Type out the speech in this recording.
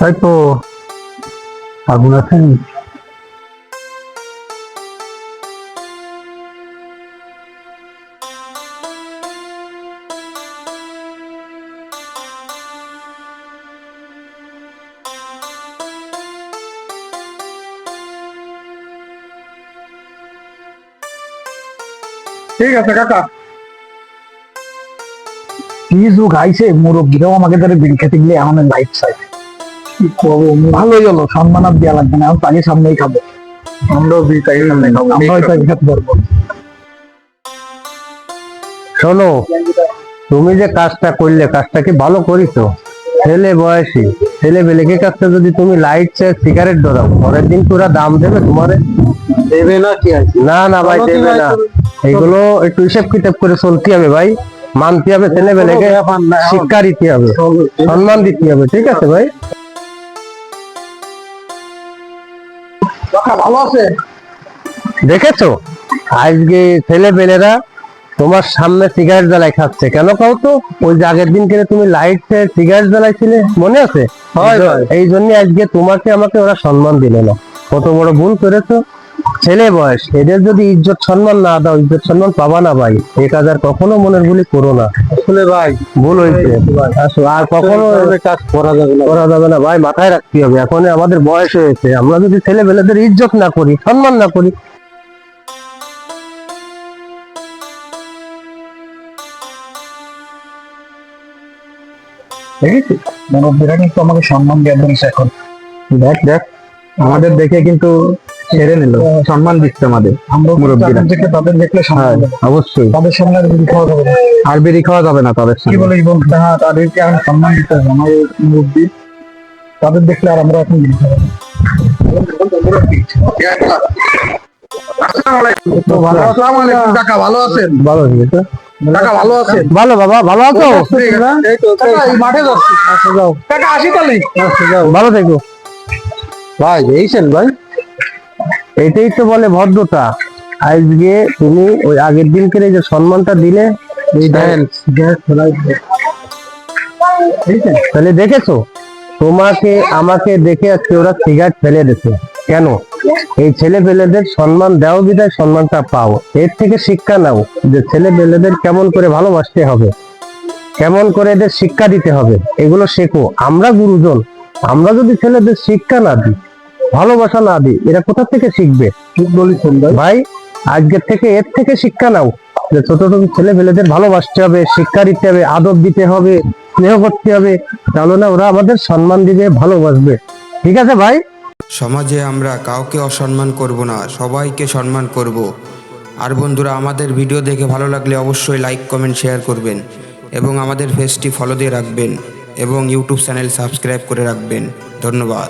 তাই তো আগুন আছেন। ঠিক আছে কাকা। কি যুগ আইছে, মুরব্বীরাও আমাকে ধরে বিড়ি খেতে গেলে আমাদের লাইফ সাইড কি করবো। ভালোই হলো, সম্মান আর দেওয়া লাগবে না, আমি তাকে সামনেই খাবো। আমরাও বিড়ি তাকে সামনে খাবো, আমরাও তাকে খেতে পারবো। শোনো, তুমি যে কাজটা করলে কাজটা কি ভালো করিছো? ছেলে বয়সী ছেলে বেলেকে কাজটা যদি তুমি লাইট চাই সিগারেট ধরাও, পরের দিন পুরা দাম দেবে তোমারে? দেবে না কি আছে? না না ভাই, দেবে না। এগুলো একটু হিসাব কিতাব করে চলতে হবে ভাই, মানতে হবে, ছেলে বেলেকে শিক্ষা দিতে হবে, সম্মান দিতে হবে। ঠিক আছে ভাই? ভালো আছে। দেখেছো আজকে ছেলে পেলেরা তোমার সামনে সিগারেট জ্বালাই খাচ্ছে, কেন কাও তো? ওই যে আগের দিন কেন তুমি লাইট সিগারেট জ্বালাইছিলে, মনে আছে? এই জন্য আজকে তোমাকে আমাকে ওরা সম্মান দিল না। কত বড় ভুল করেছো। ছেলে বয়স, এদের যদি ইজ্জত সম্মান না দাও, ইজ্জত সম্মান পাবা না ভাই। এক হাজার কখনো মনের ভুলি করো না। আসলে ভাই ভুল হয়েছে, আর কখনো কাজ করা যাবে না। করা যাবে না ভাই, মাথায় রাখতে হবে। এখন আমাদের বয়স হয়েছে, আমরা যদি ছেলে পেলেদের ইজ্জত না করি, সম্মান না করি। দেখেছি মুরব্বীরা কিন্তু আমাকে সম্মান দেওয়া ধরিস এখন। দেখ দেখ, আমাদের দেখে কিন্তু ছেড়ে নিল, সম্মান দিচ্ছে আমাদের। আমরা মুরব্বীরা দেখে তাদের দেখলে সম্মান দেব। অবশ্যই তাদের সামনে আর বিড়ি খাওয়া যাবে না। আর বিড়ি খাওয়া যাবে না তাদের সামনে। কি বলিস বন্ধু? হ্যাঁ, তাদেরকে এখন সম্মান দিতে হবে। আমাদের মুরব্বী, তাদের দেখলে আর আমরা এখন বিড়ি খাবো না। তো ভালো, আসসালামু আলাইকুম কাকা, ভালো আছেন? ভালো হয়েছে। কাকা ভালো আছেন? ভালো বাবা, ভালো আছো? এই তো কাকা, এই মাঠে যাচ্ছি। আচ্ছা যাও, কাকা আসি তাহলে। আচ্ছা যাও, ভালো থেকো ভাই। এইছেন ভাই, এটাই তো বলে ভদ্রতা। আজকে তুমি ওই আগের দিনকে যে সম্মানটা দিলে, তাহলে দেখেছো তোমাকে আমাকে দেখে আজকে ওরা সিগারেট ফেলে দিচ্ছে কেন? এই ছেলে পেলেদের সম্মান দাও, বিদায় সম্মানটা পাও। এর থেকে শিক্ষা নাও যে ছেলে পেলেদের কেমন করে ভালোবাসতে হবে, কেমন করে এদের শিক্ষা দিতে হবে, এগুলো শেখো। আমরা গুরুজন, আমরা যদি ছেলেদের শিক্ষা না দিই, ভালোবাসা না দিই, এরা কোথা থেকে শিখবে? ঠিক বলেছেন ভাই আজকের থেকে এর থেকে শিক্ষা নাও যে ছোট ছোট ছেলে পেলেদের ভালোবাসতে হবে, শিক্ষা দিতে হবে, আদব দিতে হবে, স্নেহ করতে হবে। তাহলে না ওরা আমাদের সম্মান দিবে, ভালোবাসবে। ঠিক আছে ভাই? সমাজে আমরা কাউকে অসম্মান করব না, সবাইকে সম্মান করব। আর বন্ধুরা, আমাদের ভিডিও দেখে ভালো লাগলে অবশ্যই লাইক কমেন্ট শেয়ার করবেন এবং আমাদের পেজটি ফলো দিয়ে রাখবেন এবং ইউটিউব চ্যানেল সাবস্ক্রাইব করে রাখবেন। ধন্যবাদ।